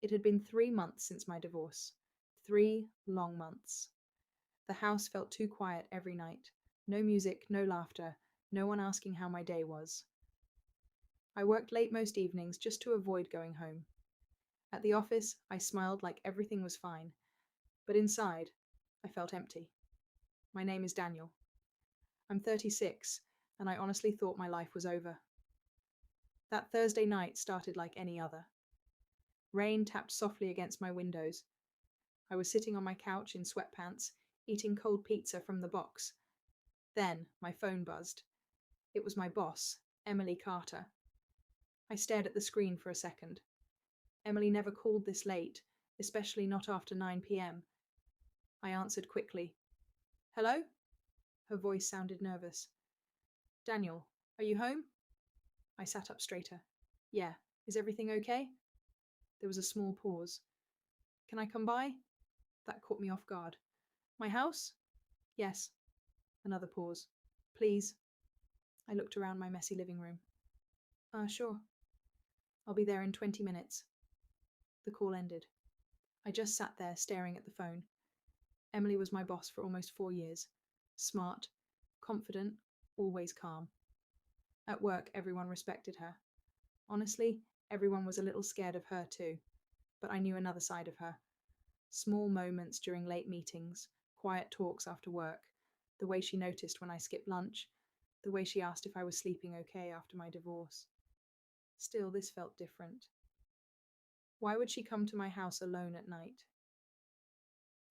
It had been 3 months since my divorce. 3 long months. The house felt too quiet every night. No music, no laughter, no one asking how my day was. I worked late most evenings just to avoid going home. At the office, I smiled like everything was fine, but inside, I felt empty. My name is Daniel. I'm 36, and I honestly thought my life was over. That Thursday night started like any other. Rain tapped softly against my windows. I was sitting on my couch in sweatpants, eating cold pizza from the box. Then my phone buzzed. It was my boss, Emily Carter. I stared at the screen for a second. Emily never called this late, especially not after 9 p.m. I answered quickly. Hello? Her voice sounded nervous. Daniel, are you home? I sat up straighter. Yeah, is everything okay? There was a small pause. Can I come by? That caught me off guard. My house? Yes. Another pause. Please. I looked around my messy living room. Sure. I'll be there in 20 minutes. The call ended. I just sat there staring at the phone. Emily was my boss for almost 4 years. Smart, confident, always calm. At work, everyone respected her. Honestly, everyone was a little scared of her too. But I knew another side of her. Small moments during late meetings, quiet talks after work, the way she noticed when I skipped lunch, the way she asked if I was sleeping okay after my divorce. Still, this felt different. Why would she come to my house alone at night?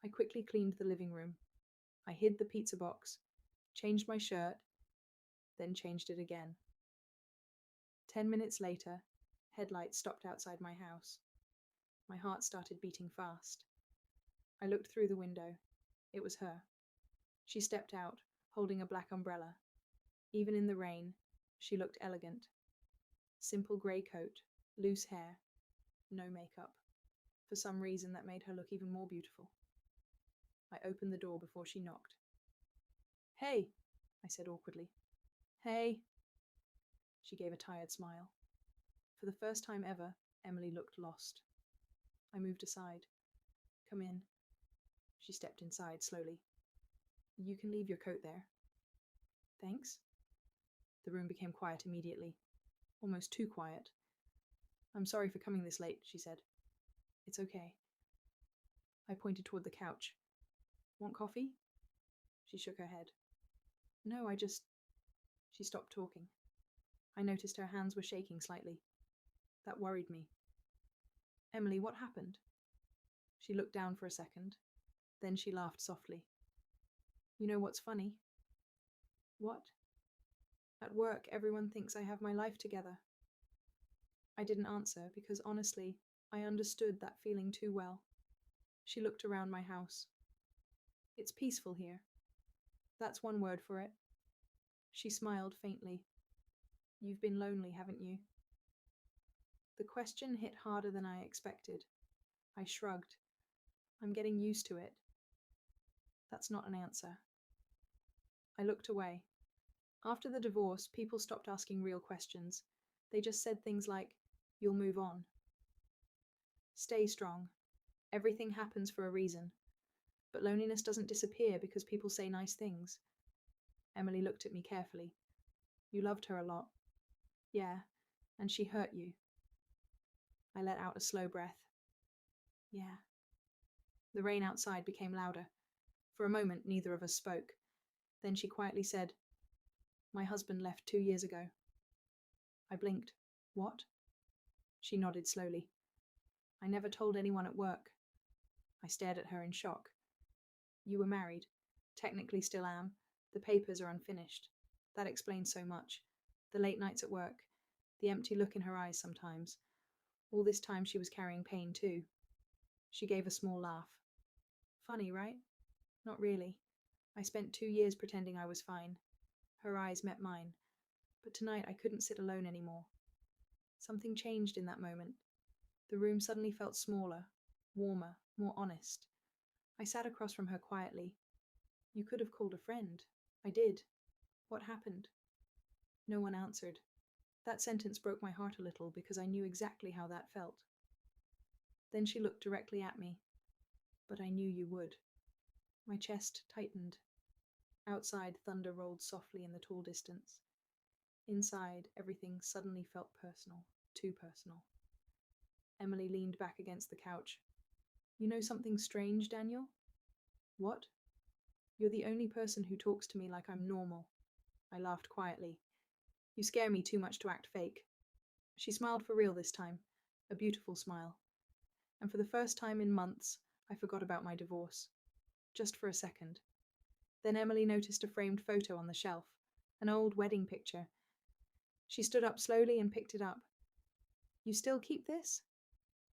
I quickly cleaned the living room. I hid the pizza box, changed my shirt, then changed it again. 10 minutes later, headlights stopped outside my house. My heart started beating fast. I looked through the window. It was her. She stepped out, holding a black umbrella. Even in the rain, she looked elegant. Simple grey coat, loose hair, no makeup. For some reason, that made her look even more beautiful. I opened the door before she knocked. Hey, I said awkwardly. Hey. She gave a tired smile. For the first time ever, Emily looked lost. I moved aside. Come in. She stepped inside slowly. You can leave your coat there. Thanks. The room became quiet immediately. Almost too quiet. I'm sorry for coming this late, she said. It's okay. I pointed toward the couch. Want coffee? She shook her head. No, I just... She stopped talking. I noticed her hands were shaking slightly. That worried me. Emily, what happened? She looked down for a second. Then she laughed softly. You know what's funny? What? At work, everyone thinks I have my life together. I didn't answer because, honestly, I understood that feeling too well. She looked around my house. It's peaceful here. That's one word for it. She smiled faintly. You've been lonely, haven't you? The question hit harder than I expected. I shrugged. I'm getting used to it. That's not an answer. I looked away. After the divorce, people stopped asking real questions. They just said things like, you'll move on. Stay strong. Everything happens for a reason. But loneliness doesn't disappear because people say nice things. Emily looked at me carefully. You loved her a lot. Yeah, and she hurt you. I let out a slow breath. Yeah. The rain outside became louder. For a moment, neither of us spoke. Then she quietly said, My husband left 2 years ago. I blinked. What? She nodded slowly. I never told anyone at work. I stared at her in shock. You were married. Technically still am. The papers are unfinished. That explains so much. The late nights at work. The empty look in her eyes sometimes. All this time she was carrying pain too. She gave a small laugh. Funny, right? Not really. I spent 2 years pretending I was fine. Her eyes met mine. But tonight I couldn't sit alone anymore. Something changed in that moment. The room suddenly felt smaller, warmer, more honest. I sat across from her quietly. You could have called a friend. I did. What happened? No one answered. That sentence broke my heart a little because I knew exactly how that felt. Then she looked directly at me. But I knew you would. My chest tightened. Outside, thunder rolled softly in the tall distance. Inside, everything suddenly felt personal, too personal. Emily leaned back against the couch. You know something strange, Daniel? What? You're the only person who talks to me like I'm normal. I laughed quietly. You scare me too much to act fake. She smiled for real this time, a beautiful smile. And for the first time in months, I forgot about my divorce. Just for a second. Then Emily noticed a framed photo on the shelf, an old wedding picture. She stood up slowly and picked it up. You still keep this?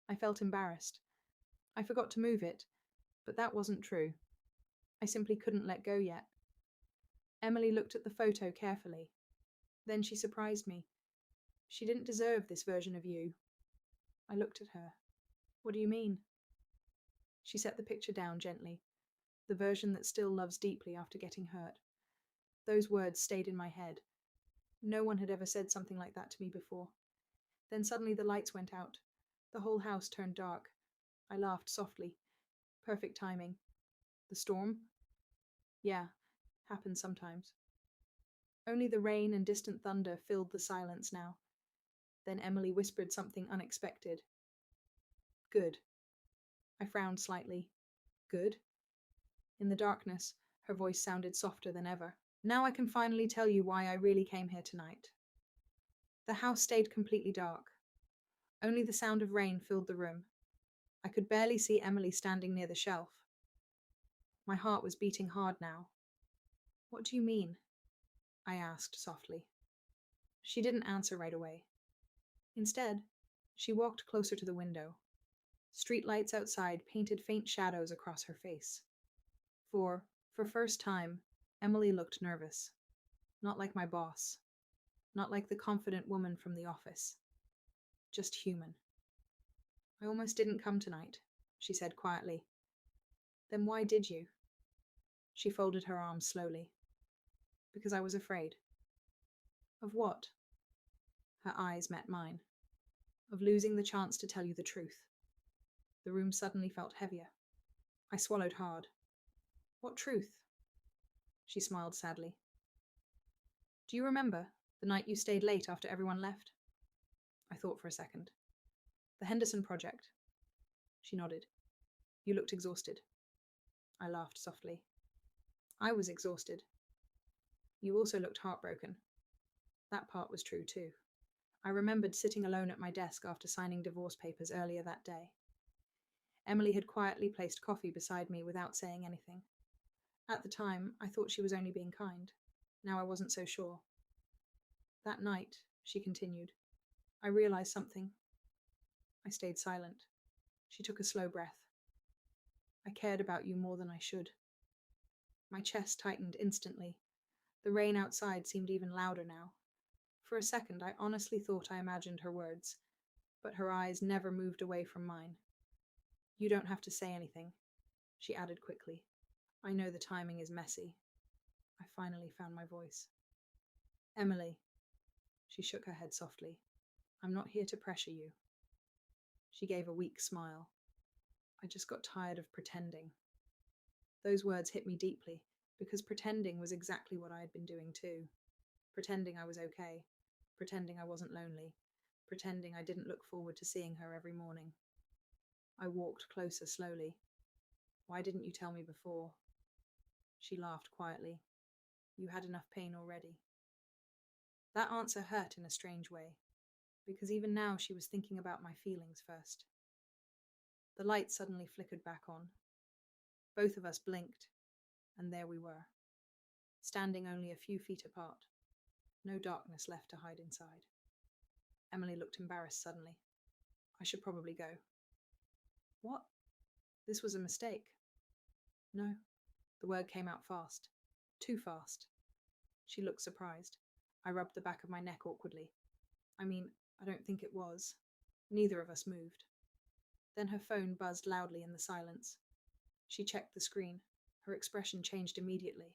I felt embarrassed. I forgot to move it, but that wasn't true. I simply couldn't let go yet. Emily looked at the photo carefully. Then she surprised me. She didn't deserve this version of you. I looked at her. What do you mean? She set the picture down gently, the version that still loves deeply after getting hurt. Those words stayed in my head. No one had ever said something like that to me before. Then suddenly the lights went out. The whole house turned dark. I laughed softly. Perfect timing. The storm? Yeah, happens sometimes. Only the rain and distant thunder filled the silence now. Then Emily whispered something unexpected. Good. I frowned slightly. Good? In the darkness, her voice sounded softer than ever. Now I can finally tell you why I really came here tonight. The house stayed completely dark. Only the sound of rain filled the room. I could barely see Emily standing near the shelf. My heart was beating hard now. What do you mean? I asked softly. She didn't answer right away. Instead, she walked closer to the window. Streetlights outside painted faint shadows across her face. For first time, Emily looked nervous. Not like my boss. Not like the confident woman from the office. Just human. I almost didn't come tonight, she said quietly. Then why did you? She folded her arms slowly. Because I was afraid. Of what? Her eyes met mine. Of losing the chance to tell you the truth. The room suddenly felt heavier. I swallowed hard. What truth? She smiled sadly. Do you remember the night you stayed late after everyone left? I thought for a second. The Henderson Project. She nodded. You looked exhausted. I laughed softly. I was exhausted. You also looked heartbroken. That part was true too. I remembered sitting alone at my desk after signing divorce papers earlier that day. Emily had quietly placed coffee beside me without saying anything. At the time, I thought she was only being kind. Now I wasn't so sure. That night, she continued, I realized something. I stayed silent. She took a slow breath. I cared about you more than I should. My chest tightened instantly. The rain outside seemed even louder now. For a second, I honestly thought I imagined her words, but her eyes never moved away from mine. You don't have to say anything, she added quickly. I know the timing is messy. I finally found my voice. Emily. She shook her head softly. I'm not here to pressure you. She gave a weak smile. I just got tired of pretending. Those words hit me deeply, because pretending was exactly what I had been doing too. Pretending I was okay. Pretending I wasn't lonely. Pretending I didn't look forward to seeing her every morning. I walked closer slowly. Why didn't you tell me before? She laughed quietly. You had enough pain already. That answer hurt in a strange way, because even now she was thinking about my feelings first. The light suddenly flickered back on. Both of us blinked, and there we were, standing only a few feet apart, no darkness left to hide inside. Emily looked embarrassed suddenly. I should probably go. What? This was a mistake. No. The word came out fast. Too fast. She looked surprised. I rubbed the back of my neck awkwardly. I don't think it was. Neither of us moved. Then her phone buzzed loudly in the silence. She checked the screen. Her expression changed immediately.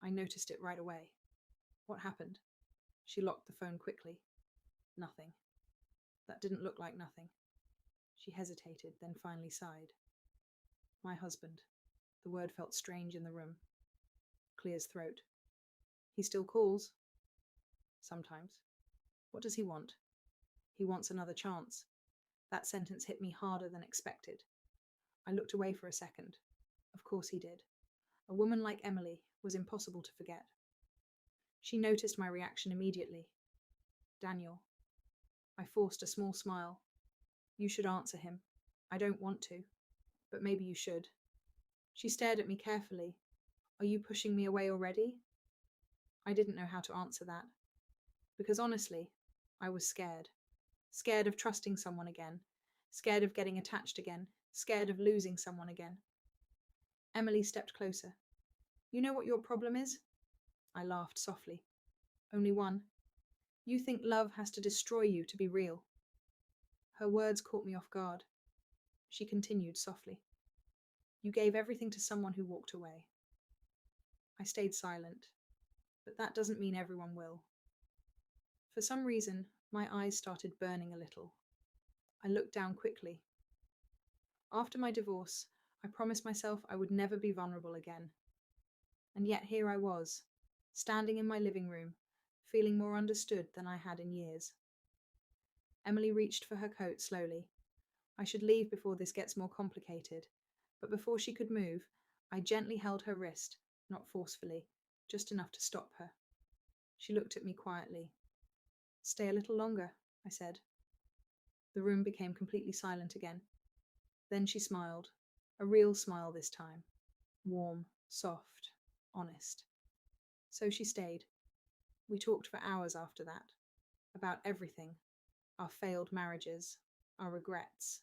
I noticed it right away. What happened? She locked the phone quickly. Nothing. That didn't look like nothing. She hesitated, then finally sighed. My husband. The word felt strange in the room. Clear's throat. He still calls? Sometimes. What does he want? He wants another chance. That sentence hit me harder than expected. I looked away for a second. Of course he did. A woman like Emily was impossible to forget. She noticed my reaction immediately. Daniel. I forced a small smile. You should answer him. I don't want to, but maybe you should. She stared at me carefully. Are you pushing me away already? I didn't know how to answer that. Because honestly, I was scared. Scared of trusting someone again. Scared of getting attached again. Scared of losing someone again. Emily stepped closer. You know what your problem is? I laughed softly. Only one. You think love has to destroy you to be real. Her words caught me off guard. She continued softly. You gave everything to someone who walked away. I stayed silent, but that doesn't mean everyone will. For some reason, my eyes started burning a little. I looked down quickly. After my divorce, I promised myself I would never be vulnerable again. And yet here I was, standing in my living room, feeling more understood than I had in years. Emily reached for her coat slowly. I should leave before this gets more complicated, but before she could move, I gently held her wrist, not forcefully, just enough to stop her. She looked at me quietly. Stay a little longer, I said. The room became completely silent again. Then she smiled, a real smile this time, warm, soft, honest. So she stayed. We talked for hours after that, about everything, our failed marriages, our regrets,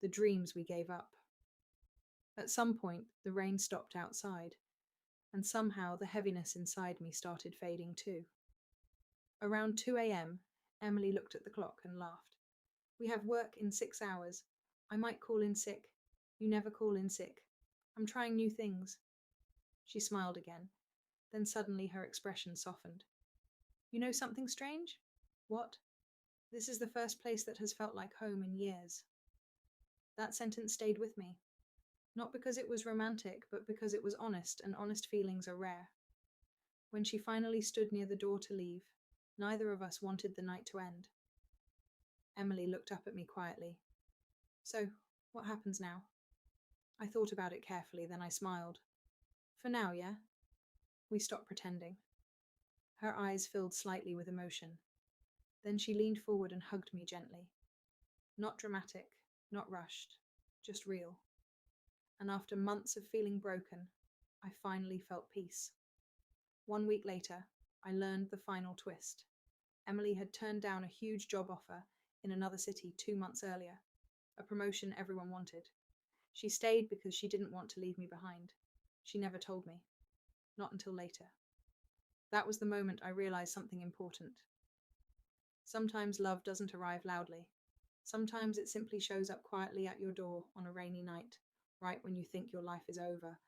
the dreams we gave up. At some point, the rain stopped outside, and somehow the heaviness inside me started fading too. Around 2 a.m., Emily looked at the clock and laughed. We have work in 6 hours. I might call in sick. You never call in sick. I'm trying new things. She smiled again. Then suddenly her expression softened. You know something strange? What? This is the first place that has felt like home in years. That sentence stayed with me. Not because it was romantic, but because it was honest, and honest feelings are rare. When she finally stood near the door to leave, neither of us wanted the night to end. Emily looked up at me quietly. So, what happens now? I thought about it carefully, then I smiled. For now, yeah? We stopped pretending. Her eyes filled slightly with emotion. Then she leaned forward and hugged me gently. Not dramatic, not rushed, just real. And after months of feeling broken, I finally felt peace. 1 week later, I learned the final twist. Emily had turned down a huge job offer in another city 2 months earlier, a promotion everyone wanted. She stayed because she didn't want to leave me behind. She never told me. Not until later. That was the moment I realized something important. Sometimes love doesn't arrive loudly. Sometimes it simply shows up quietly at your door on a rainy night, right when you think your life is over,